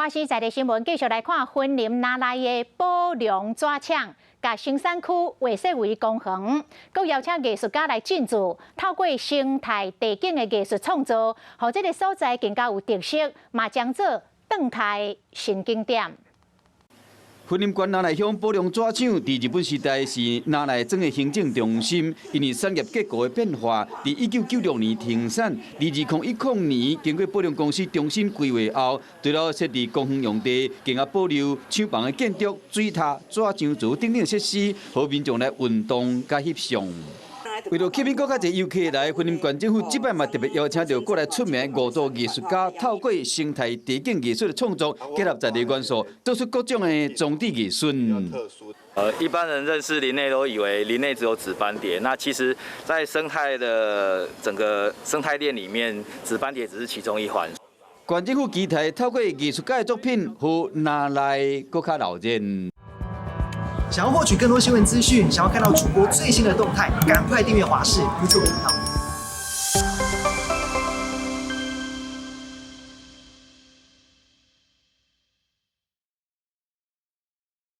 华视在地新闻继续来看云林拿来的宝龙纸厂，甲新山区画设为公园，佮邀请艺术家来进驻，透过生态地景的艺术创作，让这个所在更加有特色，嘛将做动态新景点。 云林县拿来乡宝龙纸厂，伫日本时代是拿来整个行政中心，因为产业结构的变化，伫1996年停产，2010年经过宝龙公司重新规划后，除了设置公园用地，更加保留厂房的建筑、水塔、纸浆槽等等设施，让民众来运动加翕相。 为了吸引更加侪游客来，云林县政府这摆嘛特别邀请到过来出名的5组艺术家，透过生态地景艺术的创作，结合在地元素，做出各种的装置艺术。一般人认识林内都以为林内只有紫斑蝶，那其实，在生态的整个生态链里面，紫斑蝶只是其中一环。县政府期待透过艺术家的作品，和拿来更加闹热。 想要获取更多新闻资讯，想要看到主播最新的动态，赶快订阅华视 YouTube 频道。